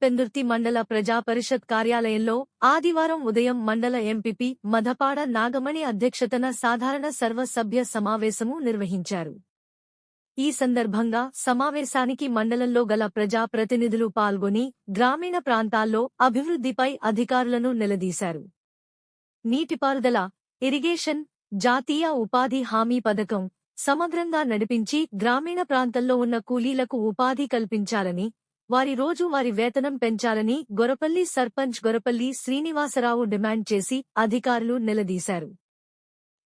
పెందుర్తి మండల ప్రజా పరిషత్ కార్యాలయంలో ఆదివారం ఉదయం మండల ఎంపీపీ మధపాడ నాగమణి అధ్యక్షతన సాధారణ సర్వసభ్య సమావేశము నిర్వహించారు. ఈ సందర్భంగా సమావేశానికి మండలంలో గల ప్రజా ప్రతినిధులు పాల్గొని గ్రామీణ ప్రాంతాల్లో అభివృద్ధిపై అధికారులను నిలదీశారు. నీటిపారుదల, ఇరిగేషన్, జాతీయ ఉపాధి హామీ పథకం సమగ్రంగా నడిపించి గ్రామీణ ప్రాంతంలో ఉన్న కూలీలకు ఉపాధి కల్పించాలని, వారి రోజువారీ వేతనం పెంచాలని గొరపల్లి సర్పంచ్ గొరపల్లి శ్రీనివాసరావు డిమాండ్ చేసి అధికారులు నిలదీశారు.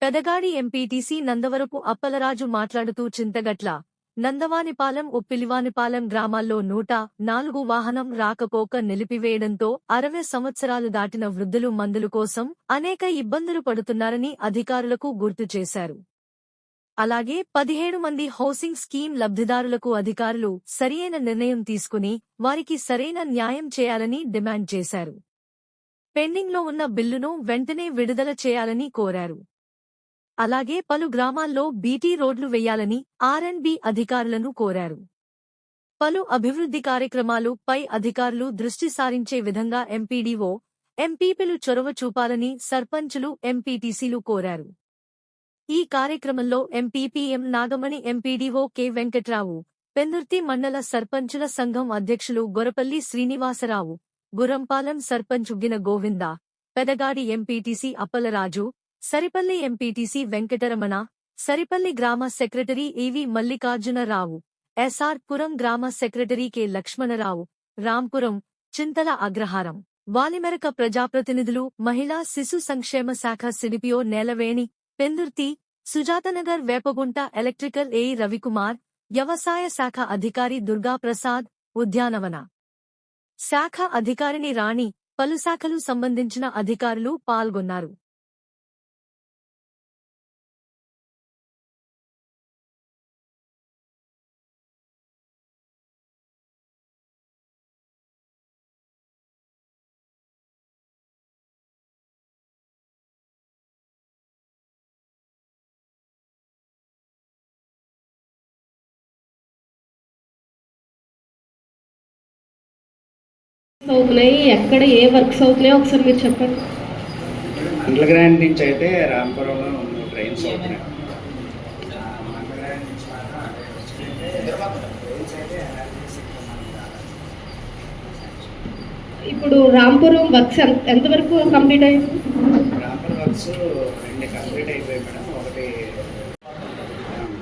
పెదగాడి ఎంపీటీసీ నందవరపు అప్పలరాజు మాట్లాడుతూ చింతగట్ల, నందవానిపాలెం, ఉప్పిలివానిపాలెం గ్రామాల్లో 104 వాహనం రాకపోక నిలిపివేయడంతో 60 సంవత్సరాలు దాటిన వృద్ధులు మందుల కోసం అనేక ఇబ్బందులు పడుతున్నారని అధికారులకు గుర్తు చేశారు. అలాగే 17 మంది హౌసింగ్ స్కీమ్ లబ్ధిదారులకు అధికారులు సరియైన నిర్ణయం తీసుకుని వారికి సరైన న్యాయం చేయాలని డిమాండ్ చేశారు. పెండింగ్లో ఉన్న బిల్లును వెంటనే విడుదల చేయాలని కోరారు. అలాగే పలు గ్రామాల్లో బీటీ రోడ్లు వేయాలని ఆర్ఎండ్బీ అధికారులను కోరారు. పలు అభివృద్ధి కార్యక్రమాలు పై అధికారులు దృష్టి సారించే విధంగా ఎంపీడీఓ, ఎంపీపీలు చొరవ చూపాలని సర్పంచులు, ఎంపీటీసీలు కోరారు. ఈ కార్యక్రమంలో MPP M Nagamani, MPDO K Venkatrao, Pendurthi మండల సర్పంచుల సంఘం అధ్యక్షులు గొరపల్లి శ్రీనివాసరావు, గురంపాలెం సర్పంచ్ ఉగ్గిన గోవింద, పెదగాడి ఎంపీటీసీ అప్పలరాజు, సరిపల్లి ఎంపీటీసీ వెంకటరమణ, సరిపల్లి గ్రామ secretary EV Mallikarjunarao, SR Puram గ్రామ సెక్రటరీ కె లక్ష్మణరావు, రాంపురం, చింతల అగ్రహారం, వాలిమెరక ప్రజాప్రతినిధులు, మహిళా శిశు సంక్షేమ శాఖ CDPO Nelaveni, Pendurthi, Sujatanagar, Vepagunta electrical AE Ravikumar, వ్యవసాయ శాఖ అధికారి దుర్గాప్రసాద్, ఉద్యానవన శాఖ అధికారిని రాణి, పలు శాఖలు సంబంధించిన అధికారులు పాల్గొన్నారు. అవుతున్నాయి, ఎక్కడ ఏ వర్క్స్ అవుతున్నాయో ఒకసారి మీరు చెప్పండి. అండర్ గ్రౌండ్ నుంచి అయితే రాంపురంలో ట్రైన్స్ అవుతున్నాయి. ఇప్పుడు రాంపురం వర్క్స్ ఎంతవరకు కంప్లీట్ అయింది? రాంపురం వర్క్స్ 2 కంప్లీట్ అయిపోయాయి మేడం. ఒకటి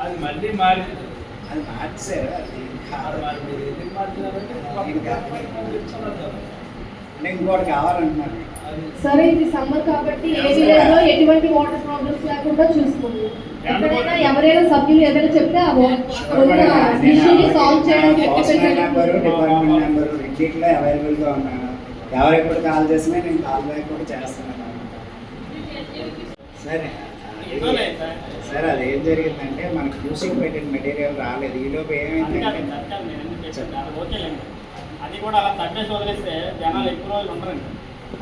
అది మళ్ళీ మారి అది మార్చారు. ఇంకోటి కావాలంటున్నారు. సరే, ఇది సమ్మర్ కాబట్టి ఏ విలేజ్లో ఎటువంటి వాటర్ ప్రాబ్లమ్స్ లేకుండా చూసుకోండి. ఎక్కడైనా ఎవరైనా సభ్యులు ఏదైనా చెప్తే ఇష్యూని సాల్వ్ చేయడానికి డిపార్ట్మెంట్ నెంబరు రెండింటిలో అవైలబుల్గా ఉన్నాను. ఎవరెప్పుడు కాల్ చేసినా నేను కాల్ బ్యాక్ కూడా చేస్తున్నాను. సరే సార్, అది ఏం జరిగిందంటే మనకి యూసింగ్ పెట్టిన మెటీరియల్ రాలేదు. ఈలోపు ఏమైందంటే అది కూడా అలా తగ్గేసి వదిలేస్తే జనాలు ఎక్కువ రోజులు ఉండరండి.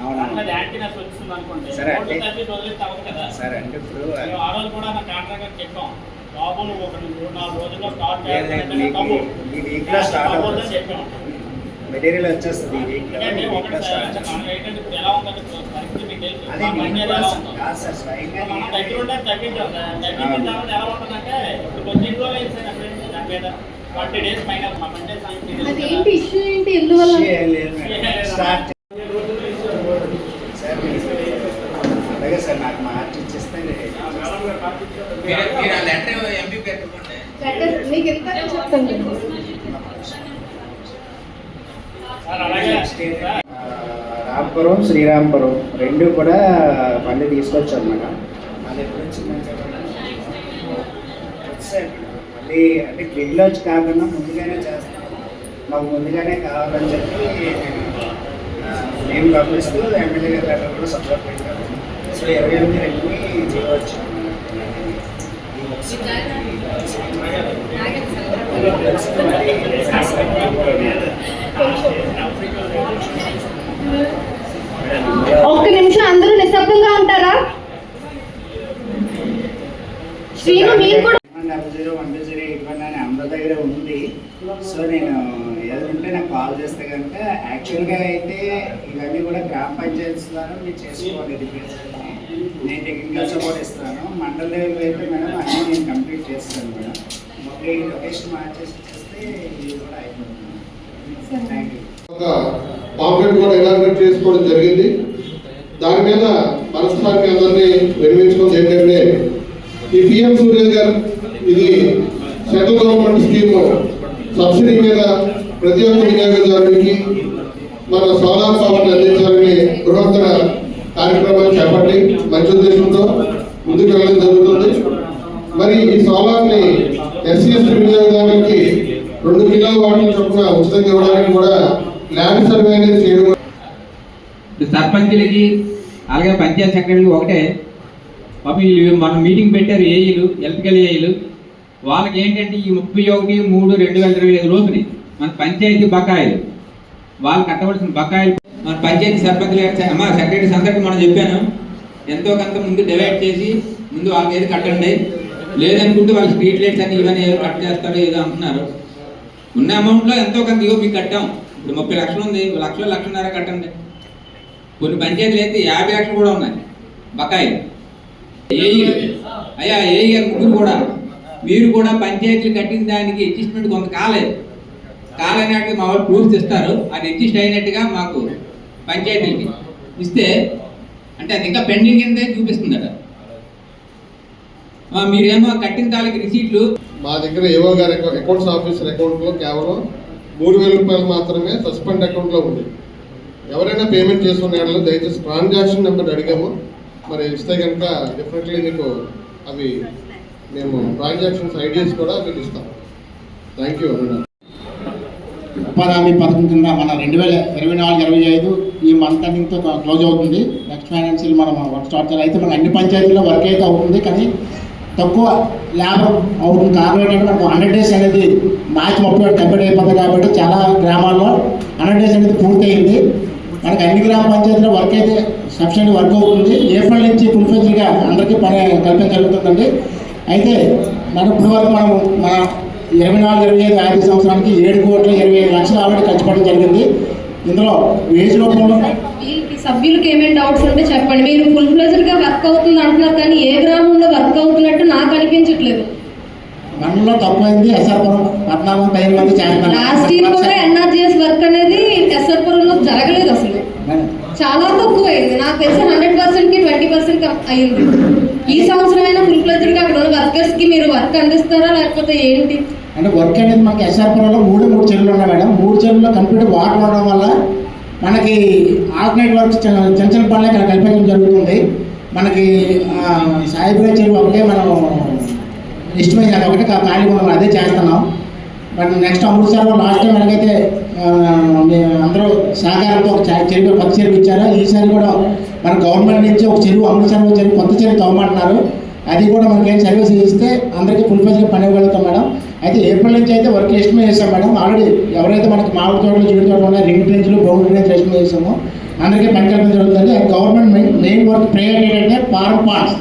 అవును, యాంటీనెస్ వచ్చింది అనుకోండి. సరే అంటే వదిలేస్తే అవ్వదు కదా సార్. అంటే ఇప్పుడు ఆ రోజు కూడా నా కాంట్రాక్టర్ చెప్పాం, బాబు నువ్వు ఒక 3-4 రోజుల్లో స్టార్ట్ ఈ వీక్లో స్టార్ట్ అవుతుంది. చెప్పాం మెటీరియల్ వచ్చేస్తుంది ఈ వీక్లో. ఎలా ఉందంటే పరిస్థితి మీకు తెలుసు. మనం దగ్గర ఉంటే తగ్గించాం సార్. తగ్గించిన తర్వాత ఎలా ఉంటుందంటే ఇప్పుడు కొంచెం రోజులు అయింది సార్. దాని మీద 40 days పైన అదేంటి ఇష్యూ ఏంటి, ఎందువల్ల స్టార్ట్ అలాగే సార్. నాకు మార్చి ఇచ్చేస్తే మీకు ఎంత చెప్తాను. రాంపురం, శ్రీరాంపురం రెండు కూడా మళ్ళీ తీసుకొచ్చాను మేడం. అది ఎప్పుడు వచ్చిందంటే మళ్ళీ అంటే బిల్లు వచ్చి కాకుండా ముందుగానే చేస్తాను. మాకు ముందుగానే కావాలని చెప్పి నేను పంపిస్తూ ఎమ్మెల్యే గారి లెటర్ కూడా సపోర్ట్ పెట్టాను. సో 28 జీవో వచ్చింది. ఒక్క నిమిషం అందరూ నిశ్శబ్దంగా ఉంటారా? శ్రీను మీరు కూడా 0012081 అని అందరి దగ్గర ఉంది. సో నేను ఏదంటే నాకు కాల్ చేస్తే కనుక యాక్షన్ యాక్చువల్గా అయితే ఇవన్నీ కూడా గ్రామ పంచాయతీ ద్వారా మీరు చేసుకోవాలి రిపేర్స్. నేను టెక్నికల్ సపోర్ట్ ఇస్తాను. మండల లెవెల్ అయితే మేడం అన్నీ నేను కంప్లీట్ చేస్తాను మేడం. మొత్తం ఈ లొకేషన్ మార్చేసి చేస్తే ఇది కూడా అయిపోతుంది. Thank you. ఒక పాంప్లెట్ కూడా ఇనాగ్రేట్ చేసుకోవడం జరిగింది. దాని మీద మనస్ఫూర్తి అందరినీ నిర్మించుకోవడం ఏంటంటే ఈ పిఎం సూర్య గారు ఇది సెంట్రల్ గవర్నమెంట్ స్కీమ్ సబ్సిడీ మీద ప్రతి ఒక్క వినియోగదారునికి మన సోలార్ పవర్ని అందించాలని బృహత్తర కార్యక్రమాలు చేపట్టి మంచి ఉద్దేశంతో ముందుకు వెళ్ళడం జరుగుతుంది. మరి ఈ సోలార్ని ఎస్సీ/ఎస్టీ వినియోగదారులకి 2 కిలోవాట్ల చొప్పున ఉచితంగా ఇవ్వడానికి కూడా ల్యాండ్ సర్వే అనేది చేయడం. సర్పంచులకి అలాగే పంచాయత్ సెక్రటరీకి ఒకటే పాపం మనం మీటింగ్ పెట్టారు ఏఈలు, ఎలక్ట్రికల్ ఏఈలు. వాళ్ళకి ఏంటంటే ఈ 31/3/2025 రోజుని మన పంచాయతీ బకాయిలు వాళ్ళు కట్టవలసిన బకాయిలు మన పంచాయతీ సర్పంచులు సెక్రటరీస్ అందరికీ మనం చెప్పాను, ఎంతో కొంత ముందు డివైడ్ చేసి ముందు వాళ్ళకి ఏది కట్టండి, లేదనుకుంటే వాళ్ళు స్ట్రీట్ లైట్స్ అని ఇవన్నీ ఏదో కట్ చేస్తారో ఏదో అంటున్నారు. ఉన్న అమౌంట్లో ఎంతో కొంత ఇగో మీకు కట్టాం. ఇప్పుడు 30 లక్షలు ఉంది, 1 లక్ష 1.5 కట్టండి. కొన్ని పంచాయతీలు అయితే 50 లక్షలు కూడా ఉన్నాయి బకాయి. ఏఈలు అయ్యా ఏఈ గారు ముగ్గురు కూడా మీరు కూడా పంచాయతీలు కట్టిన దానికి అడ్జస్ట్మెంట్ కొంత కాలైనట్టుగా మా వాళ్ళు ప్రూఫ్స్ ఇస్తారు. అది అడ్జస్ట్ అయినట్టుగా మాకు పంచాయతీలకి ఇస్తే అంటే అది ఇంకా పెండింగ్ కిందే చూపిస్తుందట. మీరేమో కట్టిన తాలూకు రిసీట్లు మా దగ్గర ఏవో గారి అకౌంట్స్ ఆఫీసర్ అకౌంట్లో కేవలం 3,000 రూపాయలు మాత్రమే సస్పెండ్ అకౌంట్లో ఉంది. ఎవరైనా పేమెంట్ చేసుకునే దయచేసి ట్రాన్సాక్షన్ నెంబర్ అడిగాము, మరి ఇస్తే కనుక డెఫినెట్లీ మీకు అవి మేము ట్రాన్సాక్షన్స్ ఐడియాస్ కూడా మీకు ఇస్తాం. Thank you. ఉపాధి హామీ పథకం కింద మన 2024-25 ఈ మంత్ ఎండింగ్తో క్లోజ్ అవుతుంది. నెక్స్ట్ ఫైనాన్షియల్ మనం వర్క్ స్టార్ట్ చేయాలి. అయితే మనకు అన్ని పంచాయతీల్లో వర్క్ అయితే అవుతుంది, కానీ తక్కువ లాభం అవుతుంది. కారణం ఏంటంటే మనకు 100 days అనేది మార్చి 31 కంప్లీట్ అయిపోతుంది కాబట్టి చాలా గ్రామాల్లో 100 days అనేది పూర్తయింది. మనకి అన్ని గ్రామ పంచాయతీలో వర్క్ అయితే సబ్సిడీ వర్క్ అవుతుంది. ఏప్రిల్ నుంచి ఫుల్ ఫెజ్గా అందరికీ పని కల్పన జరుగుతుందండి. అయితే మన ఇప్పుడు వరకు మనం మన 24-25 ఆర్థిక సంవత్సరానికి 7,25,00,000 ఆల్రెడీ ఖర్చు పెట్టడం జరిగింది. ఇందులో వేజ్ రూపంలో సభ్యులకు ఏమేమి డౌట్స్ ఉంటే చెప్పండి. మీరు ఫుల్ ఫ్లెజ్డ్గా వర్క్ అవుతుంది అంటున్నారు, కానీ ఏ గ్రామంలో వర్క్ అవుతున్నట్టు నాకు అనిపించట్లేదు. మనలో తక్కువైంది ఎస్ఆర్పురం 14 మంది చేస్తున్నారు. లాస్ట్ ఇయర్ కూడా ఎన్ఆర్జీఎస్ వర్క్ అనేది ఎస్ఆర్పురంలో జరగలేదు, అసలు చాలా తక్కువైంది. నాకు తెలిసి 100%కి 20% అయ్యింది. ఈ సంవత్సరమైనా ఫుల్ ఫ్లెజ్డ్గా అక్కడ ఉన్న వర్కర్స్కి మీరు వర్క్ అందిస్తారా లేకపోతే ఏంటి? అంటే వర్క్ అనేది మనకి ఎస్ఆర్పురంలో 3 చెరువులు ఉన్నాయి మేడం. 3 చెరువుల్లో కంప్లీట్ వాటర్ ఉండడం వల్ల మనకి ఆల్టర్నేట్ వర్క్స్ చిన్న చిన్న పనులు ఇక్కడ కల్పించడం జరుగుతుంది. మనకి సాయిబ్రాజ్ చెరువు ఒకటే మనం ఎస్టిమేట్ అది ఒకటి ఖాళీ మనం అదే చేస్తున్నాం. బట్ నెక్స్ట్ అమృత్సర్లో లాస్ట్ టైం ఎలాగైతే అందరూ సహకారంతో ఒక చెరువు కొత్త చెరువు ఇచ్చారో, ఈసారి కూడా మన గవర్నమెంట్ నుంచి ఒక చెరువు అమృత్సర్లో చెరువు కొత్త చెరువు తవ్వమంటున్నారు. అది కూడా మనకేం సర్వీస్ ఇస్తే అందరికీ ఫుల్ ఫెజ్గా పని ఇవ్వగలుగుతాం మేడం. అయితే ఏప్రిల్ నుంచి అయితే వర్క్ ఎస్టిమేట్ చేస్తాం మేడం. ఆల్రెడీ ఎవరైతే మనకి మామిడి తోటలు, జీడి తోటలు ఉన్నాయి, రింగ్ ట్రెంచ్లు, బౌండరీ ట్రెంచ్ ఎస్టిమేట్ చేసామో అందరికీ పని కల్పన జరుగుతుంది. గవర్నమెంట్ మెయిన్ వర్క్ ప్రయారిటీ ఏంటంటే ఫార్మ్ పార్ట్స్.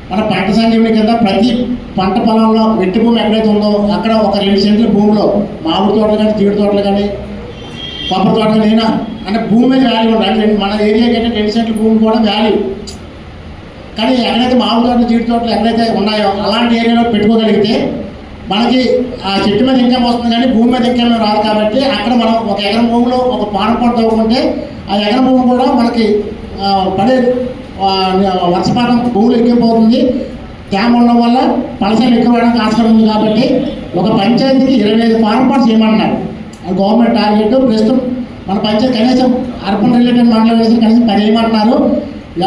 మన పంట సంజీవని కింద ప్రతి పంట పొలంలో వెట్టి భూమి ఎక్కడైతే ఉందో అక్కడ ఒక 2 సెంట్ల భూమిలో మామిడి తోటలు కానీ, జీడి తోటలు కానీ, కొబ్బరి తోటలు అయినా అంటే భూమి మీద వాల్యూ ఉండాలి. మన ఏరియాకి అయితే 2 సెంట్ల భూమి కూడా వాల్యూ. కానీ ఎక్కడైతే మామిడి తోటలు, జీడి తోటలు ఎక్కడైతే ఉన్నాయో అలాంటి ఏరియాలో పెట్టుకోగలిగితే మనకి ఆ చెట్టు మీద ఇన్కమ్ వస్తుంది, కానీ భూమి మీద ఇన్కమ్ రాదు. కాబట్టి అక్కడ మనం 1 ఎకరం భూమిలో ఒక పాన పంట తవ్వుకుంటే ఆ ఎకరం భూమి కూడా మనకి పడే వర్షపాతం భూములు ఎక్కువైపోతుంది. తేమ ఉండడం వల్ల పలసలు ఎక్కువ అవడానికి ఆస్కారం ఉంది. కాబట్టి ఒక పంచాయతీకి 25 ఫార్మ్ పార్ట్స్ చేయమంటున్నారు గవర్నమెంట్ టార్గెట్. ప్రస్తుతం మన పంచాయతీ కనీసం అర్బన్ రిలేటెడ్ మండలం కనీసం 10 వేయమంటున్నారు.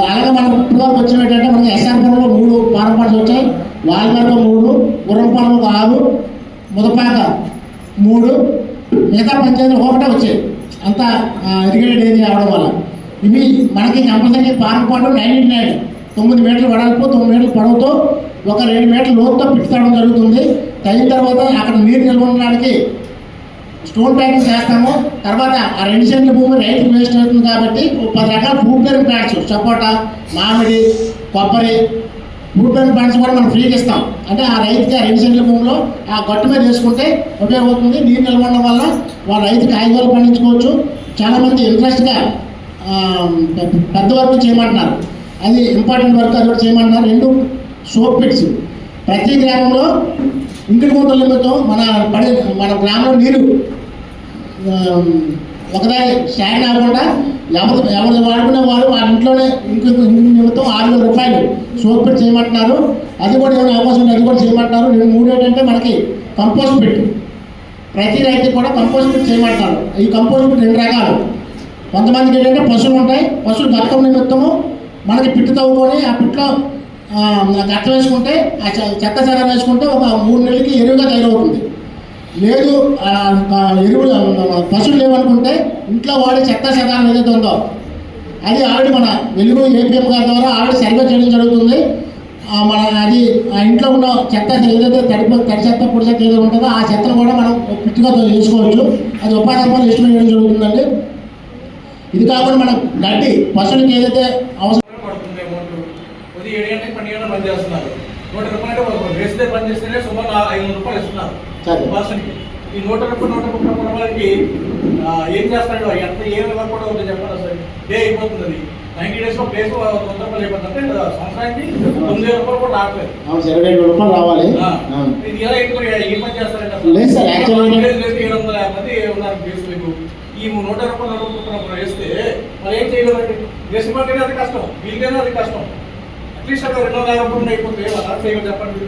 అలాగే మనకు ఇప్పుడు వరకు వచ్చిన ఏంటంటే మనకి ఎస్ఆర్పురంలో 3 ఫార్మ్ పార్ట్స్ వచ్చాయి, వాల్మేరలో 3, గుర్రంపాలలో 6, ముదపాక 3, మిగతా పంచాయతీలు ఒకటే వచ్చాయి. అంతా ఇరిగేటెడ్ ఏరియా అవడం వల్ల ఇవి మనకి కంపల్సరీ ఫార్మ్ పార్ట్ 99 9 మీటర్లు వెడల్పు, 9 మీటర్లు పొడవుతో, ఒక 2 మీటర్ల లోతుతో పిట్టుతడం జరుగుతుంది. అయిన తర్వాత అక్కడ నీరు నిల్వ ఉండడానికి స్టోన్ ప్యాకింగ్ చేస్తాము. తర్వాత ఆ 2 సెంట్ల భూమి రైతుకు వేస్ట్ అవుతుంది కాబట్టి 10 రకాల ఫ్రూట్ బేరింగ్ ప్లాంట్స్, సపోటా, మామిడి, కొబ్బరి ఫ్రూట్ బేరింగ్ ప్లాంట్స్ కూడా మనం ఫ్రీగా ఇస్తాం. అంటే ఆ రైతుకి ఆ 2 సెంట్ల భూమిలో ఆ గట్టు మీద వేసుకుంటే ఉపయోగపడుతుంది. నీరు నిల్వ ఉండడం వల్ల వాళ్ళ రైతుకి 5 పండించుకోవచ్చు. చాలామంది ఇంట్రెస్ట్గా పెద్ద వర్క్ చేయమంటున్నారు, అది ఇంపార్టెంట్ వర్క్, అది కూడా చేయమంటున్నారు. 2 సోప్ పిట్స్ ప్రతి గ్రామంలో ఇంటికి మూతల నిమిత్తం మన గ్రామంలో నీరు ఒకదాని స్టాండ్ అవ్వకుండా ఎవరు వాడుకునే వారు వాళ్ళ ఇంట్లోనే ఇంటి నిమిత్తం 6,000 రూపాయలు సోప్ పిట్ చేయమంటున్నారు. అది కూడా ఏమైనా అవకాశం ఉంటే అది కూడా చేయమంటున్నారు. 3 ఏంటంటే మనకి కంపోస్ట్ పిట్, ప్రతి రైతుకి కూడా కంపోస్ట్ పిట్ చేయమంటున్నారు. ఈ కంపోస్ట్ పిట్ 2 రకాలు. కొంతమందికి ఏంటంటే పశువులు ఉంటాయి, పశువులు బతకం నిమిత్తము మనకి పిట్టు తవ్వుకొని ఆ పిట్లో గట్ట వేసుకుంటే ఆ చెత్త చెద వేసుకుంటే ఒక 3 నెలలకి ఎరువుగా తయారవుతుంది. లేదు ఎరువులు పశువులు లేవనుకుంటే ఇంట్లో వాడే చెత్త చెదారం ఏదైతే ఉందో అది ఆల్రెడీ మన వెలుగు ఏపీఎం గారి ద్వారా ఆల్రెడీ సర్వే చేయడం జరుగుతుంది. అది ఆ ఇంట్లో ఉన్న చెత్త ఏదైతే తడి చెత్త పొడి చెత్త ఏదైతే ఉంటుందో ఆ చెత్తను కూడా మనం పిట్టుగా చేసుకోవచ్చు. అది ఉపాధి హామీలు ఎస్టిమేట్ చేయడం జరుగుతుందండి. ఇది కాకుండా మనం గడ్డి పశువులకి ఏదైతే అవసరం పడుతుంది అమౌంట్ 7 గంటలకు 12 గంటలకు పని చేస్తున్నారు. 100 రూపాయలు రేస్ డే పని చేస్తేనే సుమారు 500 రూపాయలు ఇస్తున్నారు పర్సన్కి. ఈ 130 రూపాయలకి ఏం చేస్తాడు, ఎంత ఏమి వర్క్ కూడా అవుతుంది చెప్పండి. అసలు డే అయిపోతుంది, అది 90 డేస్లో ప్లేస్ 100 రూపాయలు అయిపోతుంది అంటే సంవత్సరానికి 9,000 రూపాయలు కూడా రావట్లేదు. 27 రూపాయలు రావాలి. ఇది ఎలా ఎక్కువ ఏ పని చేస్తారంటే లేదు సార్, 750 మంది ఉన్నారు బేస్ మీకు. ఈ 100 రూపాయలు వేస్తే మరి ఏం చేయగలండి? దేశమంటేనే అది కష్టం, వీళ్ళకైనా అది కష్టం. అట్లీస్ట్ అక్కడ 2,000 రూపాయలు అయిపోతే అలా చేయగలరు చెప్పండి.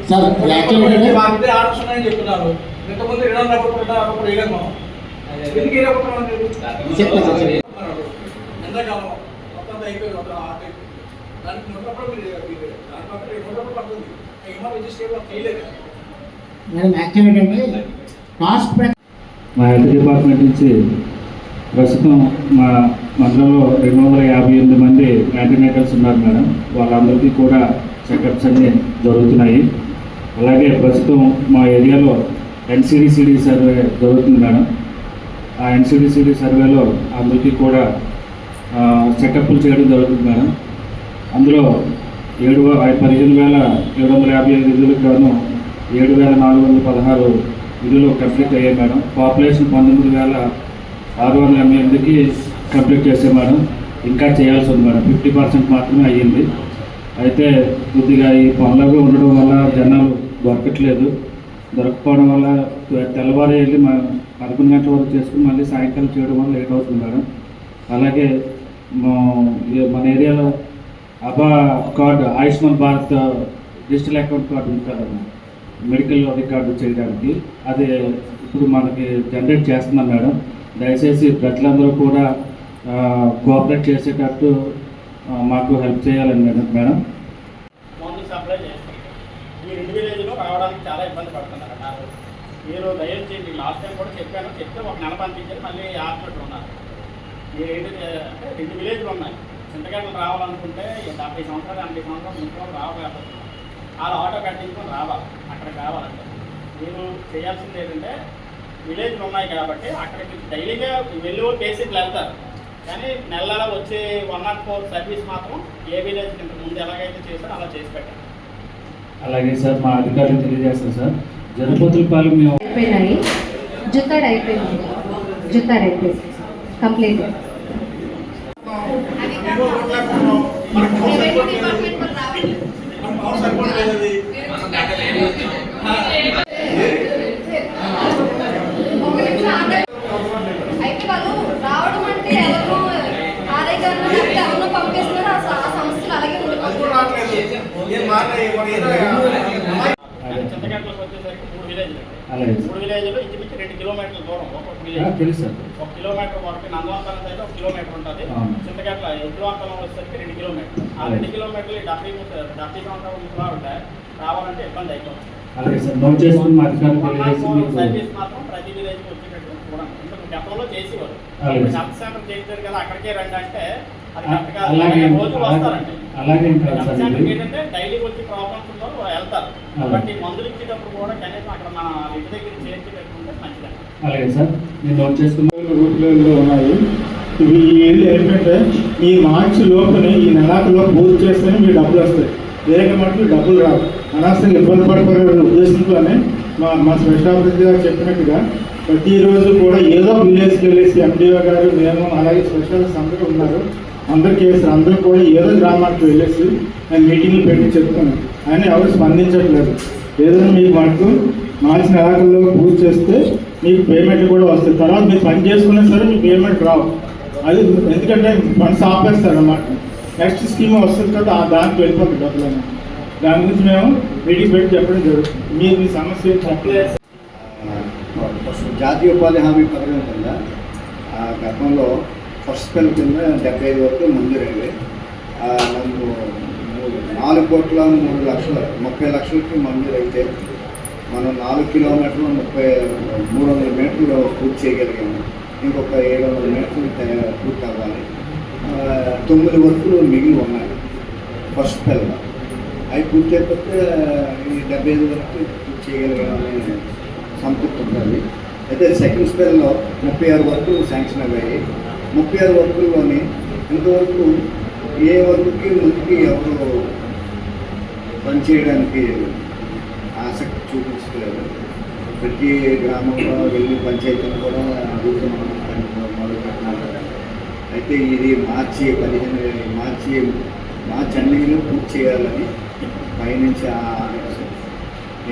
వారిదే ఆలోచన అని చెప్తున్నారు. ఇంతకుముందు 2,000 రూపాయలు వేయలేదు మనం. ఎందుకు వేయకపోతున్నాం? ఎంతకాలం మొత్తం అయిపోయింది. దానికి 100 రూపాయలు పడుతుంది. రిజిస్టర్ చేయలేదు. మేడం యాక్చువల్ ఏంటంటే కాస్ట్ మా హెల్త్ డిపార్ట్మెంట్ నుంచి ప్రస్తుతం మా మండలంలో 258 మంది యాంటీనేటల్స్ ఉన్నారు మేడం. వాళ్ళందరికీ కూడా చెకప్స్ అన్నీ జరుగుతున్నాయి. అలాగే ప్రస్తుతం మా ఏరియాలో NCDCD సర్వే జరుగుతుంది మేడం. ఆ NCDCD సర్వేలో అందరికీ కూడా చెకప్లు చేయడం జరుగుతుంది మేడం. అందులో 15,755 విధులకు గాను 7,416 విధులు కంప్లీట్ అయ్యాయి మేడం. పాపులేషన్ 19,688కి కంప్లీట్ చేసాం మేడం. ఇంకా చేయాల్సి ఉంది మేడం. 50% మాత్రమే అయ్యింది. అయితే కొద్దిగా ఈ పనులగా ఉండడం వల్ల జనాలు దొరకపోవడం వల్ల తెల్లవారు వెళ్ళి 11 గంటల వరకు చేసుకుని మళ్ళీ సాయంకాలం చేయడం వల్ల లేట్ అవుతుంది మేడం. అలాగే మన ఏరియాలో అబా card, Ayushman Bharat digital account card ఉంది కదమ్మా, మెడికల్ రికార్డు చేయడానికి, అది ఇప్పుడు మనకి జనరేట్ చేస్తున్నాం మేడం. దయచేసి ప్రజలందరూ కూడా కోఆపరేట్ చేసేటట్టు మాకు హెల్ప్ చేయాలని మేడం. మందులు సప్లై చేస్తాం. ఈ 2 విలేజ్లో రావడానికి చాలా ఇబ్బంది పడుతున్నారు అన్నారు. మీరు దయచేసి లాస్ట్ టైం కూడా చెప్తే ఒక నెల పంపించారు, మళ్ళీ హాస్పిటల్ ఉన్నారు. మీరు ఏంటంటే 2 విలేజ్లు ఉన్నాయి. చింతగడ్డలు రావాలనుకుంటే 70 సంవత్సరాలు 80 సంవత్సరాలు ఇంట్లో రావలేకపోతున్నారు. వాళ్ళు ఆటో కట్టించుకొని రావాలి అక్కడికి కావాలంటే. మీరు చేయాల్సింది ఏంటంటే విలేజ్లు ఉన్నాయి కాబట్టి అక్కడికి డైలీగా వెళ్ళి పేషెంట్లు వెళ్తారు. కానీ నెల వచ్చే 104 సర్వీస్ మాత్రం ఏ విలేజ్ ఇంతకు ముందు ఎలాగైతే చేశారో అలా చేసి పెట్టారు. అలాగే సార్, మా అధికారులు తెలియజేస్తారు సార్. జనపోతులపాలెం మేము అయిపోయినాయి, జుత్తాడు అయిపోయింది, జుత్తాడు అయిపోయింది కంప్లీట్. అయితే వాళ్ళు రావడం అంటే ఎవరు ఆరోగ్యంగా ఎవరినో పంపిస్తున్నారు. ఆ సంస్థలు అలాగే చింతగడ్డలకు వచ్చేసరికి 3 విలేజ్లు. అలాగే 3 విలేజ్లు ఇంచుమించు 2 కిలోమీటర్ల దూరం ఒక్కొక్క విలేజ్. తెలుసు సార్. 1 కిలోమీటర్ వరకు నందవంతనం అయితే 1 కిలోమీటర్ ఉంటుంది. చింతగడ్డ ఎద్దువంతనం వచ్చేసరికి 2 కిలోమీటర్లు. ఆ 2 కిలోమీటర్లు 70 సంవత్సరాల ముసలాడు ఉంటే రావాలంటే ఇబ్బంది అయిపోతుంది. అలాగే సార్, నోట్ చేసుకుని మా అధికారులు తెలియజేసి సర్వీస్ మాత్రం ప్రతి విలేజ్కి వచ్చేటట్టు చూడండి. ఇంతకు గతంలో చేసేవారు. హెల్త్ సెంటర్ చేశారు కదా, అక్కడికే రండి అంటే అది కరెక్ట్ కాదు. రోజు వస్తారండి. హెల్త్ సెంటర్ ఏంటంటే డైలీ వచ్చి ప్రాబ్లమ్స్ ఉందో వెళ్తారు. కాబట్టి మందులు ఇచ్చేటప్పుడు కూడా కనీసం అక్కడ మన ఇంటి దగ్గర చేర్చేటట్టుంటే మంచిదండి. అలాగే సార్, నేను నోట్ చేసుకున్నాను. రూపులలో ఉన్నాయి. ఇవి ఏంటంటే ఈ మార్చి లోపుని ఈ నెలాఖరులో పూర్తి చేస్తేనే మీ డబ్బులు వస్తాయి. వేరే మటుకు డబ్బులు రావు. అనవసరంగా ఇబ్బంది పడిపోయే ఉద్దేశంతోనే మా స్పెషల్ ఆఫీసర్ గారు చెప్పినట్టుగా ప్రతిరోజు కూడా ఏదో విలేజ్కి వెళ్ళేసి ఎండిఓ గారు మేము అలాగే స్పెషలిస్ట్ అందరూ ఉన్నారు, అందరు చేస్తారు, అందరూ కూడా ఏదో గ్రామానికి వెళ్ళేసి నేను మీటింగ్లు పెట్టి చెప్తాను. కానీ ఎవరు స్పందించట్లేదు. ఏదైనా మీకు మనకు మార్చి నెలాఖరులో పూర్తి చేస్తే మీకు పేమెంట్లు కూడా వస్తాయి. తర్వాత మీరు పని చేసుకున్నా సరే మీకు పేమెంట్ రావు. అది ఎందుకంటే ఫండ్స్ ఆపేస్తారు అన్నమాట. నెక్స్ట్ స్కీమ్ వస్తుంది కదా, దానికి వెళ్ళిపోతుంది డబ్బులు అన్నమాట. దాని గురించి మేము మీటింగ్ పెట్టి చెప్పడం జరుగుతుంది. మీరు మీ సమస్య చెప్పలేదు. జాతీయ ఉపాధి హామీ పథకం కింద గతంలో ఫస్ట్ స్పెల్ కింద 75 వరకు మంజూరైంది. మనకు 4,03,30,00,000కి మంజూరైతే మనం 4 కిలోమీటర్లు 300 మీటర్లు పూర్తి చేయగలిగాము. ఇంకొక 700 మీటర్లు పూర్తి అవ్వాలి. 9 వర్కులు మిగిలి ఉన్నాయి ఫస్ట్ స్పెల్లో. అవి పూర్తి అయిపోతే ఈ 75 వరకు పూర్తి చేయగలిగామని సంతృప్తి ఉంటుంది. అయితే సెకండ్ స్పెల్లో 36 వర్కులు శాంక్షన్ అయ్యాయి. 36 వర్కుల్లోని ఇంతవరకు ఏ వర్క్కి ముందుకి ఎవరు పనిచేయడానికి ఆసక్తి చూపించలేదు. ప్రతి గ్రామంలో వెళ్ళి పంచాయతీలు కూడా అడుగుతున్నాం, మొదలుపెట్టినారు. అయితే ఇది మార్చి ఎండింగ్లో పూర్తి చేయాలని పైనుంచి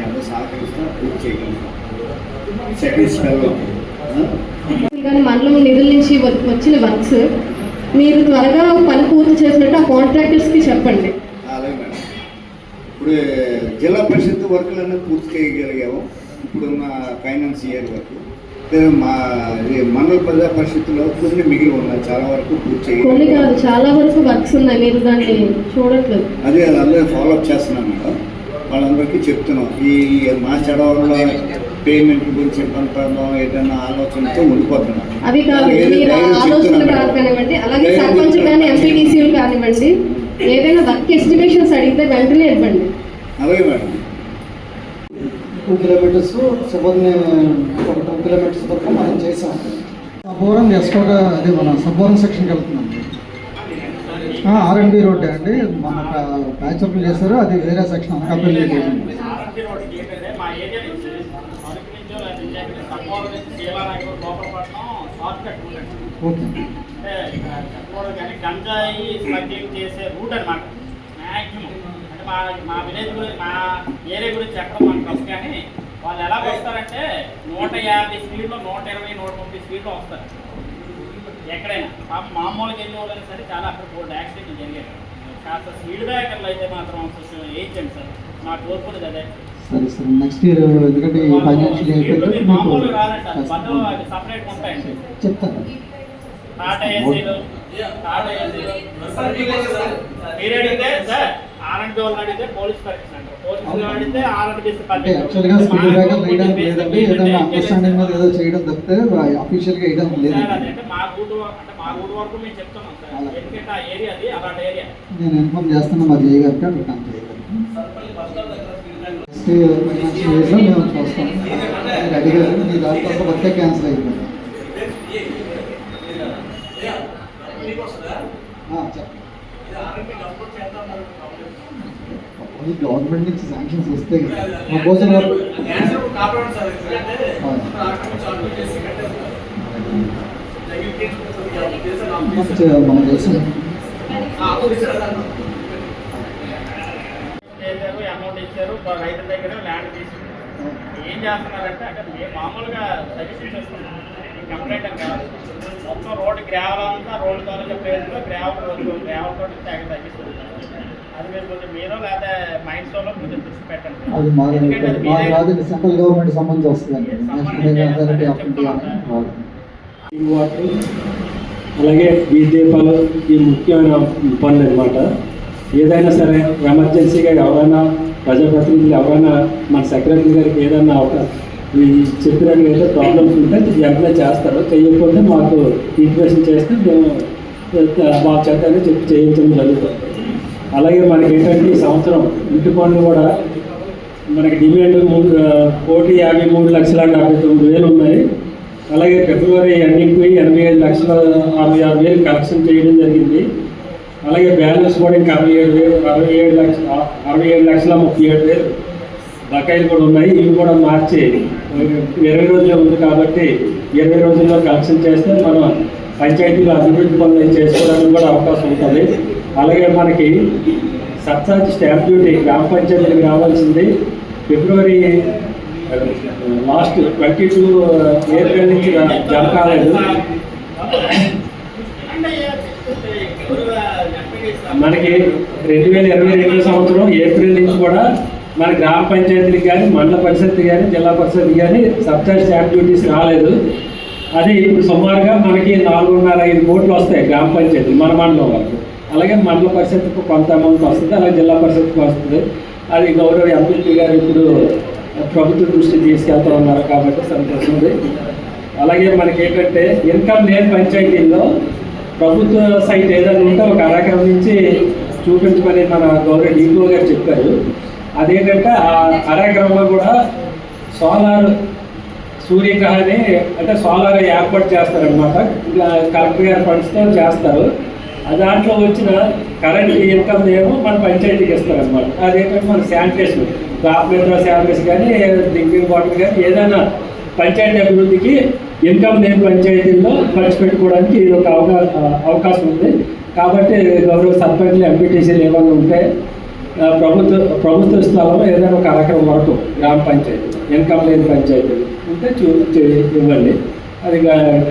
అందరూ సహకరిస్తా పూర్తి చేయగలుగుతాం. సెకండ్ స్పెల్లో కానీ మండలం నిధుల నుంచి వచ్చిన వర్క్స్ మీరు త్వరగా పని పూర్తి చేసినట్టు ఆ కాంట్రాక్టర్స్కి చెప్పండి. అలాగే మేడం. ఇప్పుడు జిల్లా పరిషత్ వర్కులన్నీ పూర్తి చేయగలిగాము ఇప్పుడున్న ఫైనాన్స్ ఇయర్ వరకు. మండల ప్రజా పరిషత్తులో కొన్ని మిగిలి ఉన్నాయి, చాలా వరకు పూర్తి కొన్ని కాదు చాలా వరకు వర్క్స్ ఉన్నాయి, మీరు దాన్ని చూడట్లేదు. అదే అందరూ ఫాలోఅప్ చేస్తున్నాం మేడం. వాళ్ళందరికీ చెప్తున్నాం ఈ మా చడవలో పేమెంట్ గురించి చెప్పడం ఏదైనా ఆలోచనతో ఉండిపోతున్నాం. అవి కాదు మీరు ఆలోచనలు కానివ్వండి, అలాగే సర్పంచ్ కానీ ఎంపీటీసీలు కానివ్వండి, ఏదైనా వర్క్ ఎస్టిమేషన్స్ అడిగితే వెంటనే ఇవ్వండి. అలాగే మేడం. 2 కిలోమీటర్స్ సపోర్ని ఒక 2 కిలోమీటర్స్ వరకు మనం చేసాం. సబ్బోరం ఎస్కోగా అదే మన సబ్బోరం సెక్షన్కి వెళ్తున్నాం. R&B రోడ్ అండి, మన ప్యాచ్ అప్లు చేశారు, అది వేరే సెక్షన్ అనకాపల్లి. ఓకే, గంజాయి స్మగ్లింగ్ చేసే రూట్ అనమాట మ్యాక్సిమం. అంటే మా విలేజ్ గురించి మా ఏరియా గురించి చెప్పడం మనకు వస్తుంది. కానీ వాళ్ళు ఎలా వస్తారంటే 150 స్పీడ్లో 120, 130 స్పీడ్లో వస్తారు ఎక్కడైనా. మామూలుగా వెళ్ళే వాళ్ళైనా సరే చాలా అక్కడ బోర్డు యాక్సిడెంట్ జరిగాయి. కాస్త స్పీడ్ బ్రేకర్లు అయితే మాత్రం వేయించండి సార్, మా కోరుకునేది అదే. సరే సార్, నెక్స్ట్ ఇయర్ ఎందుకంటే ఈ ఫైనాన్షియల్ ఇయర్ మామూలుగా రాదండి, బదులు అవి సపరేట్ ఉంటాయండి. చెప్తాను. టాటా ఏసీలు మీరు అడిగితే సార్ R&B వాళ్ళని అడిగితే పోలీస్ పరీక్ష అంటారు, పోలీసులు అడిగితే R&B. యాక్చువల్గా స్పీడ్ బ్రేకర్ వేయడానికి లేదండి, ఏదైనా అండర్స్టాండింగ్ మీద ఏదో చేయడం తప్పితే అఫీషియల్గా వేయడానికి లేదు. అంటే మా రూట్ వరకు మేము చెప్తున్నాం సార్, ఎందుకంటే ఆ ఏరియా అది అలాంటి ఏరియా. నేను ఇన్ఫార్మ్ చేస్తున్నా మా జే గారికి, అక్కడ కనెక్ట్ చేయగలను. నెక్స్ట్ ఫైనాన్షియల్ ఇయర్లో మేము చూస్తాం. మీరు అడిగారు, మీ దాంట్లో వర్కే క్యాన్సిల్ అయిపోయింది. గవర్నమెంట్ నుంచి శాంక్షన్స్ వస్తే ప్రపోజల్ మనం చేసాం. అమౌంట్ ఇచ్చారు, రైతుల దగ్గర ల్యాండ్ తీసుకున్నారు. ఏం చేస్తున్నారంటే అంటే మేము మామూలుగా సజెషన్ చేస్తున్నాం, కంప్లైంట్ అని కాదు. మొత్తం రోడ్డు గ్రావెల్ అంతా రోడ్డు తోలిక ప్లేస్లో గ్రావెల్ తోటి తెగ తగ్గిస్తుంది. అది మీరు కొంచెం మీరు లేదా మైండ్స్లో కొంచెం దృష్టి పెట్టండి. అది మాది సెంట్రల్ గవర్నమెంట్ సంబంధించి వస్తుందండి. అలాగే వీధి దీపాలు ఈ ముఖ్యమైన పనులు అనమాట. ఏదైనా సరే ఎమర్జెన్సీగా ఎవరైనా ప్రజాప్రతినిధులు ఎవరైనా మన సెక్రటరీ గారికి ఏదైనా ఈ చెప్పినట్టు ఏదో ప్రాబ్లమ్స్ ఉంటే వెంటనే చేస్తారు. చేయకపోతే మాకు ఇన్ఫర్మేషన్ చేస్తే మేము మా చట్టాన్ని చెప్పి చేయించడం జరుగుతుంది. అలాగే మనకి ఏంటంటే ఈ సంవత్సరం ఇంటి పనులు కూడా మనకి డిమాండ్ 1,53,79,000 ఉన్నాయి. అలాగే ఫిబ్రవరి ఎండింగ్కి 85,66,000 కలెక్షన్ చేయడం జరిగింది. అలాగే బ్యాలెన్స్ కూడా ఇంకా 67,37,37,37,000 బకాయిలు కూడా ఉన్నాయి. ఇవి కూడా మార్చి 20 రోజులే ఉంది కాబట్టి 20 రోజుల్లో కలెక్షన్ చేస్తే మనం పంచాయతీలో అభివృద్ధి పనులు చేసుకోవడానికి కూడా అవకాశం ఉంటుంది. అలాగే మనకి సబ్సిడీ స్టాంప్ డ్యూటీ గ్రామ పంచాయతీలకు రావాల్సింది ఫిబ్రవరి లాస్ట్ 22 ఏప్రిల్ నుంచి జమ కాలేదు. మనకి 2022 సంవత్సరం ఏప్రిల్ నుంచి కూడా మన గ్రామ పంచాయతీలకు కానీ మండల పరిషత్ కానీ జిల్లా పరిషత్ కానీ సబ్సిడీ స్టాంప్ డ్యూటీస్ రాలేదు. అది ఇప్పుడు సుమారుగా మనకి 4.5 కోట్లు వస్తాయి గ్రామ పంచాయతీ మన మండలం వరకు. అలాగే మండల పరిషత్కు కొంత అమౌంట్ వస్తుంది, అలాగే జిల్లా పరిషత్కు వస్తుంది. అది గౌరవ ఎంపీ గారు ఇప్పుడు ప్రభుత్వ దృష్టి తీసుకెళ్తా ఉన్నారు కాబట్టి సంతోషం ఉంది. అలాగే మనకి ఏంటంటే ఇన్కమ్ లేని పంచాయతీల్లో ప్రభుత్వ సైట్ ఏదైనా ఉంటే ఒక అరెకరం నుంచి చూపించమని మన గౌరవ డిఓ గారు చెప్పారు. అదేంటంటే ఆ అరెకరంలో కూడా సోలార్ సూర్యగ్రహాన్ని అంటే సోలార్ ఏర్పాటు చేస్తారనమాట. కలెక్టర్ గారి ఫండ్స్తో చేస్తారు. దాంట్లో వచ్చిన కరెంట్ ఇన్కమ్ ఏమో మన పంచాయతీకి ఇస్తారనమాట. అదేంటంటే మన శానిటేషన్ డ్రాప్లెట్ శానిటేషన్ కానీ డ్రింకింగ్ వాటర్ కానీ ఏదైనా పంచాయతీ అభివృద్ధికి ఇన్కమ్ లేని పంచాయతీల్లో ఖర్చు పెట్టుకోవడానికి ఇది ఒక అవకాశం ఉంది. కాబట్టి గౌరవ సర్పంచ్లు ఎంపీటీసీలు ఏమైనా ఉంటే ప్రభుత్వ స్థలంలో ఏదైనా ఒక అరెకరం వరకు గ్రామ పంచాయతీ ఇన్కమ్ లేని పంచాయతీలు ఉంటే ఇవ్వండి. అది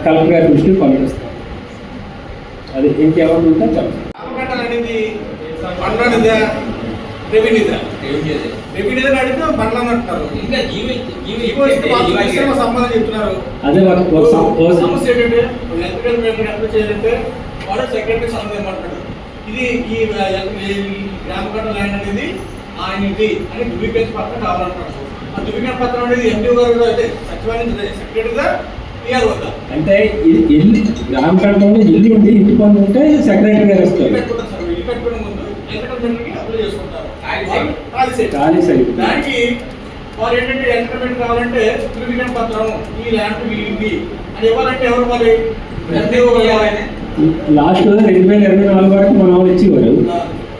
కలెక్టర్ గారి దృష్టికి పంపిస్తాం. అది ఇంకేమైనా ఉంటే చెప్పండి. అదే సమస్య ఏంటంటే వాడు సెక్రటరీ సంబంధం ఏమంటాడు, ఇది ఈ గ్రామ కట్ట ల్యాండ్ అనేది ఆయనది అని ధృవీకరించిన పత్రం కావాలంటాడు. ఆ ధృవీకరణ పత్రం అనేది ఎంపీ గారు అయితే సచివాలయం సెక్రటరీగా ఇవ్వాలి. అంటే ఇల్లు గ్రామ కట్టడంలో ఇల్లు ఉండి ఇంటి పనులు ఉంటే సెక్రటరీ గారు ఇస్తారు. ఇల్లు కట్టుకునే ముందు ఎంటర్టైన్మెంట్కి అప్లై చేసుకుంటారు. దానికి వారు ఏంటంటే ఎంటర్టైన్మెంట్ కావాలంటే ధృవీకరణ పత్రం ఈ ల్యాండ్ వీళ్ళది అని ఇవ్వాలంటే ఎవరు ఇవ్వాలి? లాస్ట్ 2024 వరకు మనం ఇచ్చేవారు.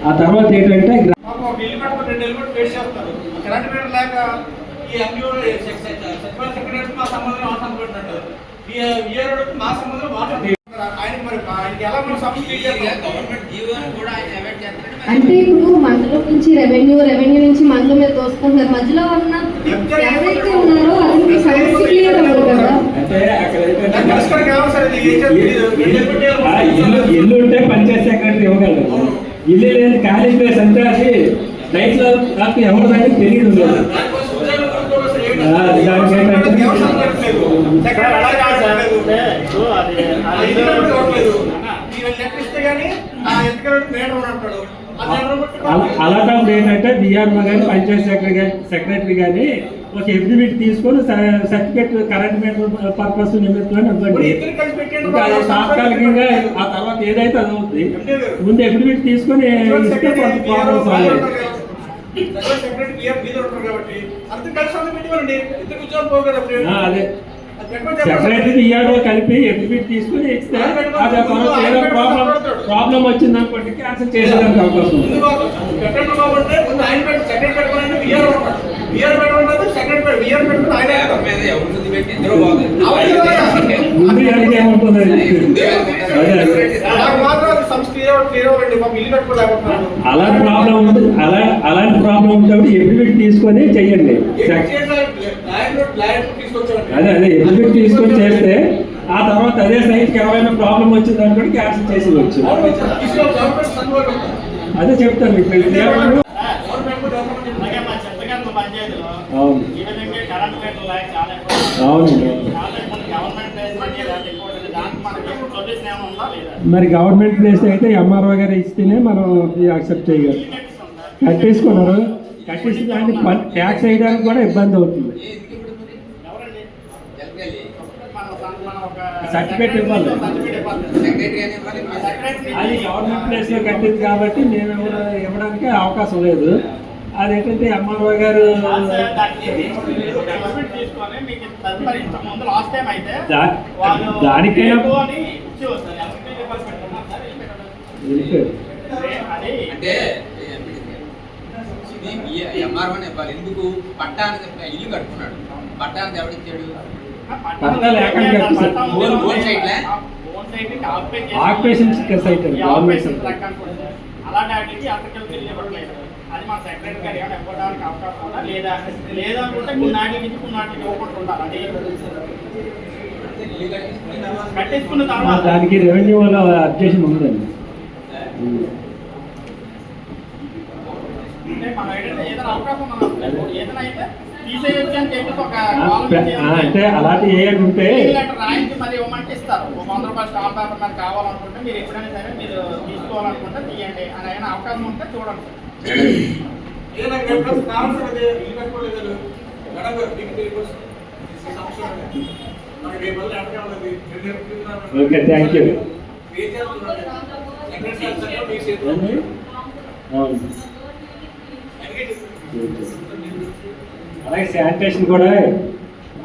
ఆ తర్వాత ఏంటంటే ఇల్లు కట్టుకుని 2 నెలలు ఫేస్ చేస్తారు. కరెంట్ మీటర్ లేక ఈ ఎంపీఓ సచివాలయ సెక్రటరీ మా సంబంధం వాటం పెట్టుకుంటారు. ఈ ఇయర్ మా సంబంధం వాటం ఆయనకి మరి ఆయనకి ఎలా మనం సబ్సిడీ అంటే ఇప్పుడు మండలం నుంచి రెవెన్యూ నుంచి మండలం మీద తోసుకుంటున్నారు. మధ్యలో ఉన్న ఎవరైతే ఉన్నారో అది సమస్య క్లియర్ అవ్వదు కదా. ఇల్లు ఉంటే పంచాయతీ సెక్రటరీ ఇవ్వగలరు. ఇల్లు లేని ఖాళీ ప్లేస్ అంటే అది రైతులో నాకు ఎవరిదైనా తెలియదు. అలాంటప్పుడు ఏంటంటే బిఆర్ఓ కానీ పంచాయతీ సెక్రటరీ కానీ ఒక ఎఫిడవిట్ తీసుకొని సర్టిఫికేట్ కరెంట్ మీటర్ పర్పస్ నిమిత్తం ఇవ్వండి. తాత్కాలికంగా ఆ తర్వాత ఏదైతే అది అవుతుంది ముందు ఎఫిడవిట్ తీసుకొని ఇస్తే కొంత ప్రాబ్లమ్ సాల్వ్ అవుతుంది. అదే సెక్రటరీ బిఆర్ఓ కలిపి ఎఫిడవిట్ తీసుకుని ఇస్తే అది ఏదో ప్రాబ్లం వచ్చింది అనుకోండి క్యాన్సిల్ చేసేదానికి అవకాశం ఉంది. అలాంటి ప్రాబ్లం ఉంది. అలాంటి ప్రాబ్లం ఉన్నప్పుడు ఎఫిడవిట్ తీసుకొని చెయ్యండి. అదే ఎఫిడవిట్ తీసుకొని చేస్తే ఆ తర్వాత అదే సైట్కి ఎవరైనా ప్రాబ్లం వచ్చింది అనుకోండి క్యాన్సిల్ చేసేవచ్చు. అదే చెప్తాను మీకు. అవును అవును మరి గవర్నమెంట్ ప్లేస్ అయితే ఎంఆర్ఓ గారు ఇస్తేనే మనం యాక్సెప్ట్ చేయగలం. కట్టేసుకున్నారు, కట్టేసి దాన్ని ట్యాక్స్ వేయడానికి కూడా ఇబ్బంది అవుతుంది. సర్టిఫికేట్ ఇవ్వాలి. అది గవర్నమెంట్ ప్లేస్లో కట్టింది కాబట్టి మేము ఇవ్వడానికి అవకాశం లేదు. అదేంటంటే ఎంఆర్ఓ గారు దానికైనా ఎంఆర్ఓని ఇవ్వాలి. ఎందుకు పట్టాన్ని ఇల్లు కట్టుకున్నాడు, పట్టాన్ని ఎవడిచ్చాడు? Occupation site government site. అలాంటి వాటికి అక్కడికి తెలియబడలేదు. అది మా సెక్రటరీ గారు ఏమైనా ఇవ్వడానికి అవకాశం ఉందా లేదా? లేదనుకుంటే కొన్ని నాటికి ఇవ్వకుండా ఉండాలి. అది కట్టేసుకున్న తర్వాత దానికి రెవెన్యూ వల్ల అబ్జెక్షన్ ఉందండి. అంటే మనం ఏదైనా అవకాశం ఏదైనా అయితే తీసేయొచ్చు అని చెప్పేసి ఒక అంటే అలాంటి ఏమైనా ఉంటే రాయించి మరి ఇవ్వమంటే ఇస్తారు. ₹100 స్టాంప్ పేపర్ మరి కావాలనుకుంటే మీరు ఎప్పుడైనా సరే మీరు తీసుకోవాలనుకుంటే తీయండి అని అయినా అవకాశం ఉంటే చూడండి. Okay, thank you. అలాగే శానిటేషన్ కూడా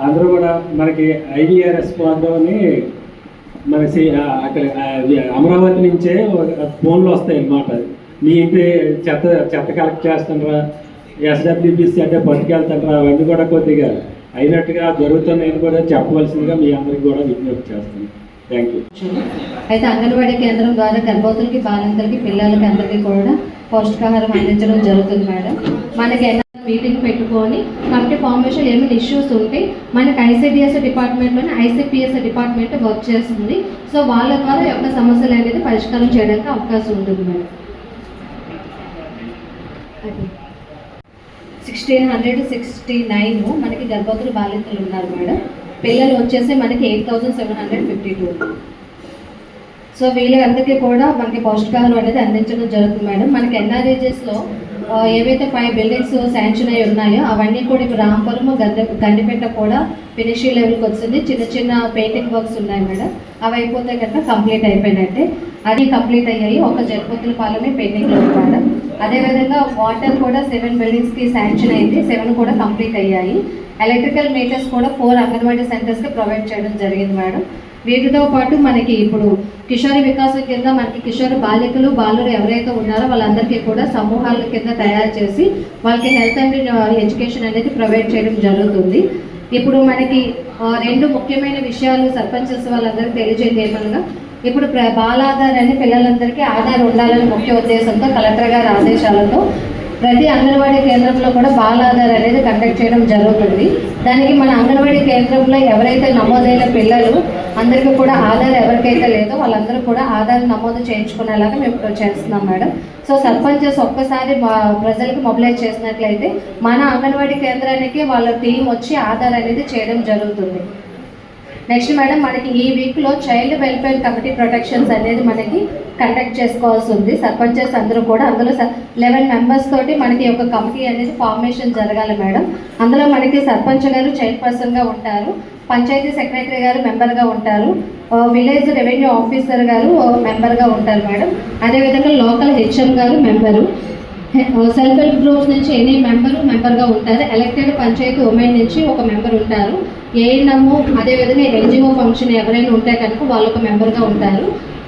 అందరూ కూడా మనకి ఐవీఆర్ఎస్ పోద్దామని మనకి అక్కడ అమరావతి నుంచే ఫోన్లు వస్తాయి అన్నమాట. మీ ఇంటి చెత్త కలెక్ట్ చేస్తుండ్రా, ఎస్డబ్ల్యూబీసీ అంటే పట్టుకెళ్తుండ్రా, అవన్నీ కూడా కొద్దిగా అయినట్టుగా జరుగుతున్నాయని కూడా చెప్పవలసిందిగా మీ అందరికీ కూడా విజ్ఞప్తి చేస్తాను. Thank you. అయితే అంగన్వాడీ కేంద్రం ద్వారా గర్భవతులకి, బాలింతలకి, పిల్లలకి అందరికీ కూడా పౌష్టికాహారం అందించడం జరుగుతుంది మేడం. మనకి మీటింగ్ పెట్టుకొని కమిటీ ఫార్మేషన్ ఏమైనా ఇష్యూస్ ఉంటే మనకి ఐసిడిఎస్ డిపార్ట్మెంట్లోనే ఐసిపిఎస్ డిపార్ట్మెంట్ వర్క్ చేస్తుంది. సో వాళ్ళ ద్వారా యొక్క సమస్యలు అనేది పరిష్కారం చేయడానికి అవకాశం ఉంటుంది మేడం. 1669 మనకి గర్భవతులు, బాలింతలు ఉన్నారు మేడం. పిల్లలు వచ్చేసి మనకి 8752. సో వీళ్ళందరికీ కూడా మనకి పౌష్టికాహారం అనేది అందించడం జరుగుతుంది మేడం. మనకి ఎన్ఆర్ఏజెస్లో ఏవైతే 5 బిల్డింగ్స్ శాంక్షన్ అయి ఉన్నాయో అవన్నీ కూడా ఇప్పుడు రాంపురం, గండిపేట కూడా ఫినిషింగ్ లెవెల్కి వచ్చింది. చిన్న చిన్న పెయింటింగ్ వర్క్స్ ఉన్నాయి మేడం. అవి అయిపోతే కనుక కంప్లీట్ అయిపోయినట్టే. అది కంప్లీట్ అయ్యాయి. ఒక జగపతుల పాలమే పెండింగ్లో ఉంది మేడం. అదేవిధంగా వాటర్ కూడా 7 బిల్డింగ్స్కి శాంక్షన్ అయింది. 7 కూడా కంప్లీట్ అయ్యాయి. ఎలక్ట్రికల్ మీటర్స్ కూడా 4 అంగన్వాడీ సెంటర్స్కి ప్రొవైడ్ చేయడం జరిగింది మేడం. వీటితో పాటు మనకి ఇప్పుడు కిషోర వికాసం కింద మనకి కిషోర బాలికలు, బాలురు ఎవరైతే ఉన్నారో వాళ్ళందరికీ కూడా సమూహాల కింద తయారు చేసి వాళ్ళకి హెల్త్ అండ్ ఎడ్యుకేషన్ అనేది ప్రొవైడ్ చేయడం జరుగుతుంది. ఇప్పుడు మనకి 2 ముఖ్యమైన విషయాలు సర్పంచెస్ వాళ్ళందరికీ తెలియజేయండి. ఏమనగా ఇప్పుడు బాలాధార్ అని పిల్లలందరికీ ఆధార్ ఉండాలని ముఖ్య ఉద్దేశంతో కలెక్టర్ గారి ఆదేశాలతో ప్రతి అంగన్వాడీ కేంద్రంలో కూడా బాలాధార్ అనేది కండక్ట్ చేయడం జరుగుతుంది. దానికి మన అంగన్వాడీ కేంద్రంలో ఎవరైతే నమోదైన పిల్లలు అందరికీ కూడా ఆధార్ ఎవరికైతే లేదో వాళ్ళందరూ కూడా ఆధార్ నమోదు చేయించుకునేలాగా మేము చేస్తున్నాం మేడం. సో సర్పంచెస్ ఒక్కసారి ప్రజలకు మొబిలైజ్ చేసినట్లయితే మన అంగన్వాడీ కేంద్రానికి వాళ్ళ టీం వచ్చి ఆధార్ అనేది చేయడం జరుగుతుంది. నెక్స్ట్ మేడం మనకి ఈ వీక్లో చైల్డ్ వెల్ఫేర్ కమిటీ ప్రొటెక్షన్స్ అనేది మనకి కండక్ట్ చేసుకోవాల్సి ఉంది. సర్పంచెస్ అందరూ కూడా అందులో 11 మెంబర్స్ తోటి మనకి ఒక కమిటీ అనేది ఫార్మేషన్ జరగాలి మేడం. అందులో మనకి సర్పంచ్ గారు చైర్పర్సన్గా ఉంటారు, పంచాయతీ సెక్రటరీ గారు మెంబర్గా ఉంటారు, విలేజ్ రెవెన్యూ ఆఫీసర్ గారు మెంబర్గా ఉంటారు మేడం. అదేవిధంగా లోకల్ హెచ్ఎం గారు మెంబరు, సెల్ఫ్ హెల్ప్ గ్రూప్స్ నుంచి ఎనీ మెంబర్గా ఉంటారు. ఎలక్టెడ్ పంచాయతీ ఉమెన్ నుంచి ఒక మెంబర్ ఉంటారు. ఏఎన్ఎం అదేవిధంగా ఎన్జిఓ ఫంక్షన్ ఎవరైనా ఉంటే కనుక వాళ్ళు ఒక మెంబర్గా ఉంటారు.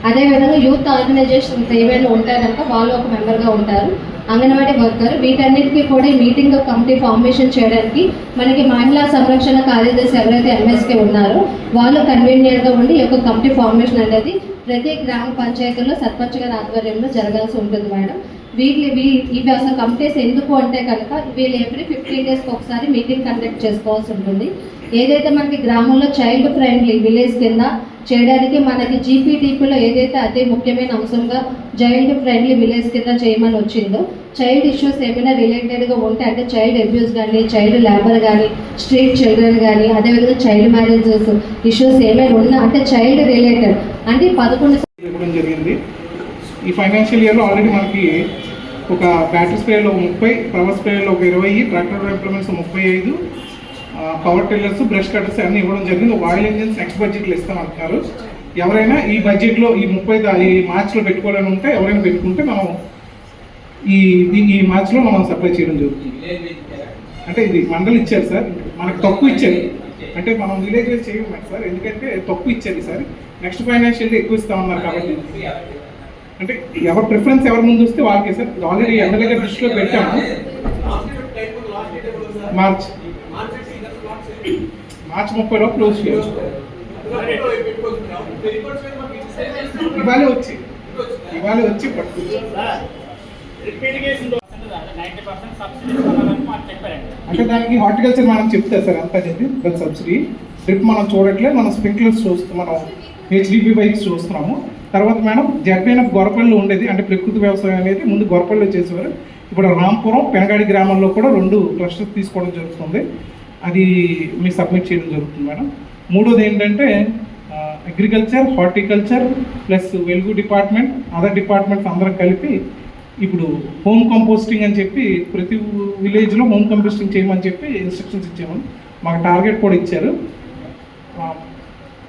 అదేవిధంగా యూత్ ఆర్గనైజేషన్స్ ఏవైనా ఉంటే కనుక వాళ్ళు ఒక మెంబర్గా ఉంటారు. అంగన్వాడీ వర్కర్ వీటన్నిటికీ కూడా ఈ మీటింగ్ కమిటీ ఫార్మేషన్ చేయడానికి మనకి మహిళా సంరక్షణ కార్యదర్శి ఎవరైతే ఎంఎస్కే ఉన్నారో వాళ్ళు కన్వీనియర్గా ఉండి ఈ యొక్క కమిటీ ఫార్మేషన్ అనేది ప్రతి గ్రామ పంచాయతీలో సర్పంచ్ గారి ఆధ్వర్యంలో జరగాల్సి ఉంటుంది మేడం. ఇవి అసలు కమిటీస్ ఎందుకు అంటే కనుక వీళ్ళు ఎవ్రీ 15 డేస్కి ఒకసారి మీటింగ్ కండక్ట్ చేసుకోవాల్సి ఉంటుంది. ఏదైతే మనకి గ్రామంలో చైల్డ్ ఫ్రెండ్లీ విలేజ్ కింద చేయడానికి మనకి జీపీటీపీలో ఏదైతే అతి ముఖ్యమైన అంశంగా చైల్డ్ ఫ్రెండ్లీ విలేజ్ కింద చేయమని వచ్చిందో చైల్డ్ ఇష్యూస్ ఏమైనా రిలేటెడ్గా ఉంటే అంటే చైల్డ్ అబ్యూస్ కానీ, చైల్డ్ లేబర్ కానీ, స్ట్రీట్ చిల్డ్రన్ కానీ, అదేవిధంగా చైల్డ్ మ్యారేజెస్ ఇష్యూస్ ఏమైనా ఉన్నా అంటే చైల్డ్ రిలేటెడ్ అంటే 11 ఇవ్వడం జరిగింది. ఈ ఫైనాన్షియల్ ఇయర్లో ఆల్రెడీ మనకి ఒక బ్యాటరీ స్ప్రేలో 30, పవర్ స్ప్రేలో ఒక 20, tractor implements 35, power tillers, brush cutters అన్నీ ఇవ్వడం జరిగింది. ఆయిల్ ఇంజిన్స్ నెక్స్ట్ బడ్జెట్లో ఇస్తామంటున్నారు. ఎవరైనా ఈ బడ్జెట్లో ఈ 30 ఈ మార్చ్లో పెట్టుకోవాలని ఉంటే ఎవరైనా పెట్టుకుంటే మనం ఈ మార్చ్లో మనం సప్లై చేయడం జరుగుతుంది. అంటే ఇది మండలి ఇచ్చారు సార్, మనకు తక్కువ ఇచ్చారు. అంటే మనం విలేజ్ వైజ్ చేయడం సార్, ఎందుకంటే తక్కువ ఇచ్చారు సార్. నెక్స్ట్ ఫైనాన్షియల్ ఎక్కువ ఇస్తామన్నారు కాబట్టి అంటే ఎవరు ప్రిఫరెన్స్ ఎవరి ముందు వస్తే వాళ్ళకే సార్. ఆల్రెడీ ఎమ్మెల్యే గారి దృష్టిలో పెట్టాము. మార్చ్ 30 క్లోజ్ చేయొచ్చు. ఇవాళ వచ్చి పట్టుకోవచ్చు. అంటే దానికి హార్టికల్చర్ మనం చెప్తారు సార్ అంతా చెప్పి దాని సబ్సిడీ. డ్రిప్ మనం చూడట్లేదు, మనం స్ప్రింక్లర్స్ చూస్తున్నాం, మనం హెచ్డిపి బైక్స్ చూస్తున్నాము. తర్వాత మేడం జడ్పీఎన్ఎఫ్ గొరపల్లి ఉండేది, అంటే ప్రకృతి వ్యవసాయం అనేది ముందు గొరపల్లిలో చేసేవారు. ఇప్పుడు రాంపురం పెనగాడి గ్రామంలో కూడా 2 క్లస్టర్స్ తీసుకోవడం జరుగుతుంది. అది మీ సబ్మిట్ చేయడం జరుగుతుంది మేడం. మూడోది ఏంటంటే అగ్రికల్చర్, హార్టికల్చర్ ప్లస్ వెలుగు డిపార్ట్మెంట్, అదర్ డిపార్ట్మెంట్స్ అందరం కలిపి ఇప్పుడు హోమ్ కంపోస్టింగ్ అని చెప్పి ప్రతి విలేజ్లో హోమ్ కంపోస్టింగ్ చేయమని చెప్పి ఇన్స్ట్రక్షన్స్ ఇచ్చాము. మాకు టార్గెట్ కూడా ఇచ్చారు.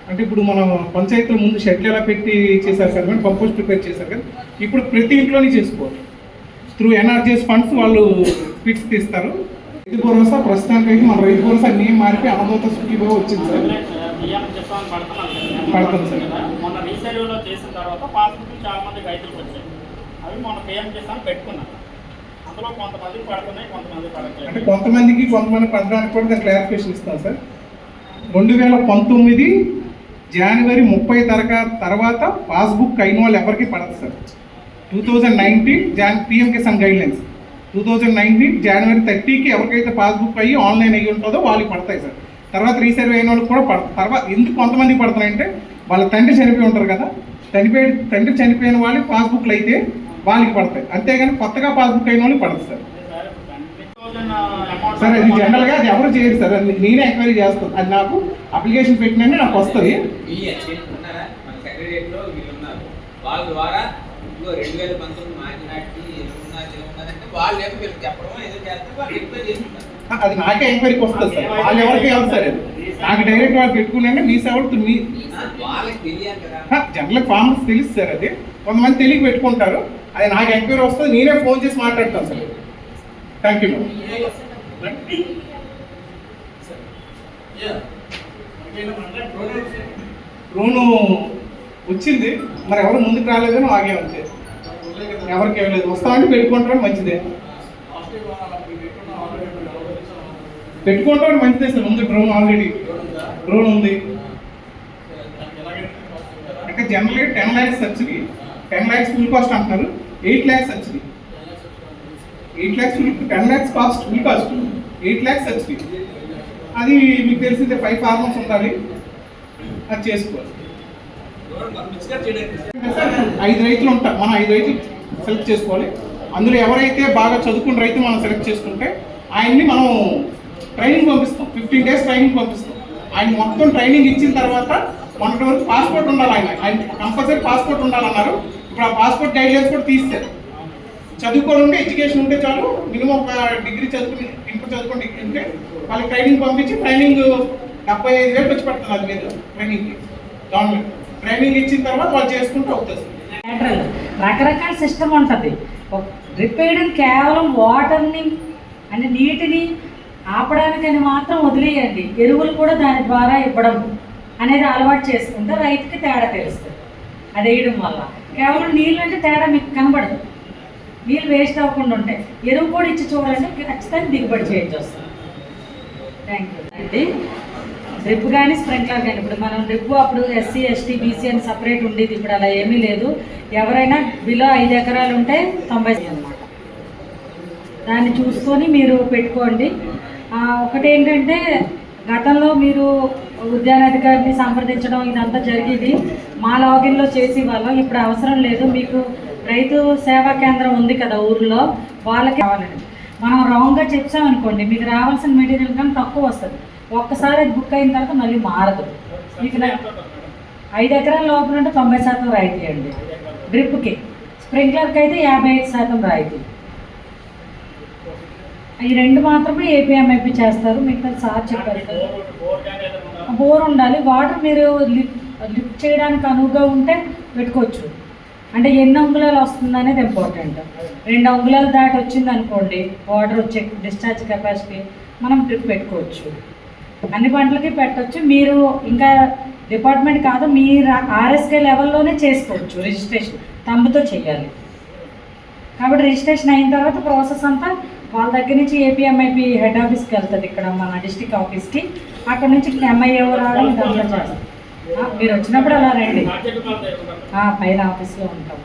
అంటే ఇప్పుడు మన పంచాయతీల ముందు షెడ్లు ఎలా పెట్టి చేశారు సార్ మేడం, కంపోస్ట్ ప్రిపేర్ చేశారు కదా, ఇప్పుడు ప్రతి ఇంట్లోనే చేసుకోవాలి. త్రూ ఎన్ఆర్జీఎస్ ఫండ్స్ వాళ్ళు పిట్స్ తీస్తారు. రైతు భరోసా ప్రస్తుతానికి మన రైతు భరోసా నేమ్ మారిపోయి అన్నదాత సుఖీభావ వచ్చింది సార్. పడుతుంది సార్. మొన్న రీసర్వేలో చేసిన తర్వాత పాస్బుక్ చాలా మంది రైతులకు వచ్చాయి. అవి మొన్న పిఎం కిసాన్ పెట్టుకున్నాను. అందులో కొంతమందికి పడుతున్నాయి, కొంతమంది పడట్లేదు. అంటే కొంతమంది పడడానికి కూడా దాని క్లారిఫికేషన్ ఇస్తాను సార్. 2019 జనవరి 30 తర్వాత పాస్బుక్ అయిన వాళ్ళు ఎవరికి పడదు సార్. 2019 పిఎం కిసాన్ గైడ్లైన్స్ 2019 జనవరి 30కి ఎవరికైతే పాస్బుక్ అయ్యి ఆన్లైన్ అయ్యి ఉంటుందో వాళ్ళకి పడతాయి సార్. తర్వాత రీసర్వే అయిన వాళ్ళకి కూడా పడతాయి. తర్వాత ఎందుకు కొంతమంది పడుతున్నాయంటే వాళ్ళ తండ్రి చనిపోయి ఉంటారు కదా, తండ్రి చనిపోయిన వాళ్ళకి పాస్బుక్లు అయితే వాళ్ళకి పడతాయి, అంతేగాని కొత్తగా పాస్బుక్ అయిన వాళ్ళకి పడదు సార్. సార్ అది జనరల్గా అది ఎవరు చేయరు సార్, అది నేనే ఎంక్వైరీ చేస్తాను. అది నాకు అప్లికేషన్ పెట్టినంటే నాకు వస్తుంది. వాళ్ళ ద్వారా 2019 మార్చి నాటికి అది నాకే ఎంక్వైరీకి వస్తుంది సార్. వాళ్ళు ఎవరికి వెళ్తారు సార్, అది నాకు డైరెక్ట్ వాళ్ళు పెట్టుకున్నాంటే మీ సేవలు మీ జనరల్ ఫార్మర్స్ తెలుసు సార్. అది కొంతమంది తెలియక పెట్టుకుంటారు, అది నాకు ఎంక్వైరీ వస్తుంది, నేనే ఫోన్ చేసి మాట్లాడతాను sir. Thank you madam. Drone వచ్చింది, మరి ఎవరు ముందుకు రాలేదని ఆగే అంతే. ఎవరికి ఇవ్వలేదు, వస్తామంటే పెట్టుకుంటాం మంచిదే, పెట్టుకుంటాం మంచిదే సార్. ముందు డ్రోన్ ఆల్రెడీ డ్రోన్ ఉంది. అంటే జనరల్గా 10 lakhs subsidy, 10 lakhs full cost అంటున్నారు, 8 lakhs subsidy. 8 lakhs 10 lakhs cost full cost, 8 lakhs subsidy. అది మీకు తెలిసిందే, 5 farmers ఉండాలి, అది చేసుకోవాలి. 5 రైతులు ఉంటారు, మనం 5 రైతులు సెలెక్ట్ చేసుకోవాలి. అందులో ఎవరైతే బాగా చదువుకున్న రైతు మనం సెలెక్ట్ చేసుకుంటే ఆయన్ని మనం ట్రైనింగ్ పంపిస్తాం, 15 days ట్రైనింగ్ పంపిస్తాం. ఆయన మొత్తం ట్రైనింగ్ ఇచ్చిన తర్వాత మొన్నటి వరకు పాస్పోర్ట్ ఉండాలి, ఆయన కంపల్సరీ పాస్పోర్ట్ ఉండాలన్నారు. ఇప్పుడు ఆ పాస్పోర్ట్ గైడ్లైన్స్ కూడా తీస్తారు. చదువుకొని ఉంటే, ఎడ్యుకేషన్ ఉంటే చాలు, మినిమం ఒక డిగ్రీ చదువుకుని, ఇంటర్ చదువుకుని డిగ్రీ ఉంటే వాళ్ళకి ట్రైనింగ్ పంపించి, ట్రైనింగ్ 75,000 వచ్చి పడుతుంది అది మీద ట్రైనింగ్కి. గవర్నమెంట్ ట్రైనింగ్ ఇచ్చిన తర్వాత వాళ్ళు చేసుకుంటూ అవుతుంది. రకరకాల సిస్టమ్ ఉంటుంది. డ్రిప్ వేయడం కేవలం వాటర్ని అంటే నీటిని ఆపడానికని మాత్రం వదిలేయండి, ఎరువులు కూడా దాని ద్వారా ఇవ్వడం అనేది అలవాటు చేసుకుంటే రైతుకి తేడా తెలుస్తుంది. అది వేయడం వల్ల కేవలం నీళ్ళు అంటే తేడా మీకు కనబడదు, నీళ్ళు వేస్ట్ అవ్వకుండా ఉంటాయి. ఎరువు కూడా ఇచ్చి చూడండి, ఖచ్చితంగా దిగుబడి చేయించి వస్తుంది. థ్యాంక్ యూ అండి. డ్రిప్ కానీ స్ప్రింక్లర్ కానీ, ఇప్పుడు మనం డ్రిప్ అప్పుడు SC ST BC అని సపరేట్ ఉండేది, ఇప్పుడు అలా ఏమీ లేదు. ఎవరైనా బిలో 5 ఎకరాలు ఉంటే 90 అన్నమాట. దాన్ని చూసుకొని మీరు పెట్టుకోండి. ఒకటి ఏంటంటే, గతంలో మీరు ఉద్యానాధికారిని సంప్రదించడం ఇదంతా జరిగేది, మా లాగిన్లో చేసి వాళ్ళం. ఇప్పుడు అవసరం లేదు, మీకు రైతు సేవా కేంద్రం ఉంది కదా ఊర్లో, వాళ్ళకి కావాలండి. మనం రాంగ్గా చెప్పామనుకోండి, మీకు రావాల్సిన మెటీరియల్ కానీ తక్కువ వస్తుంది. ఒక్కసారి అది బుక్ అయిన తర్వాత మళ్ళీ మారదు. మీకు 5 ఎకరాల లోపల ఉంటే 90% రాయితీ అండి డ్రిప్కి. స్ప్రింక్లర్కి అయితే 55% రాయితీ. ఈ 2 మాత్రమే APMIP చేస్తారు. మీకు సార్ చెప్పారు కదా, బోర్ ఉండాలి. వాటర్ మీరు లిఫ్ట్ చేయడానికి అనువుగా ఉంటే పెట్టుకోవచ్చు. అంటే ఎన్ని అంగుళాలు వస్తుంది అనేది ఇంపార్టెంట్. 2 అంగుళాలు దాటి వచ్చింది అనుకోండి వాటర్ వచ్చే డిశ్చార్జ్ కెపాసిటీ, మనం డ్రిప్ పెట్టుకోవచ్చు. అన్ని పంటలకి పెట్టవచ్చు. మీరు ఇంకా డిపార్ట్మెంట్ కాదు, మీరు RSK లెవెల్లోనే చేసుకోవచ్చు. రిజిస్ట్రేషన్ తమ్ముతో చేయాలి కాబట్టి రిజిస్ట్రేషన్ అయిన తర్వాత ప్రాసెస్ అంతా వాళ్ళ దగ్గర నుంచి ఏపీఎంఐపి హెడ్ ఆఫీస్కి వెళ్తుంది, ఇక్కడ మన డిస్టిక్ ఆఫీస్కి. అక్కడ నుంచి ఎంఐఓ రావడం ఇదంతా చేస్తాం. మీరు వచ్చినప్పుడు అలా రండి, పైన ఆఫీస్లో ఉంటాం.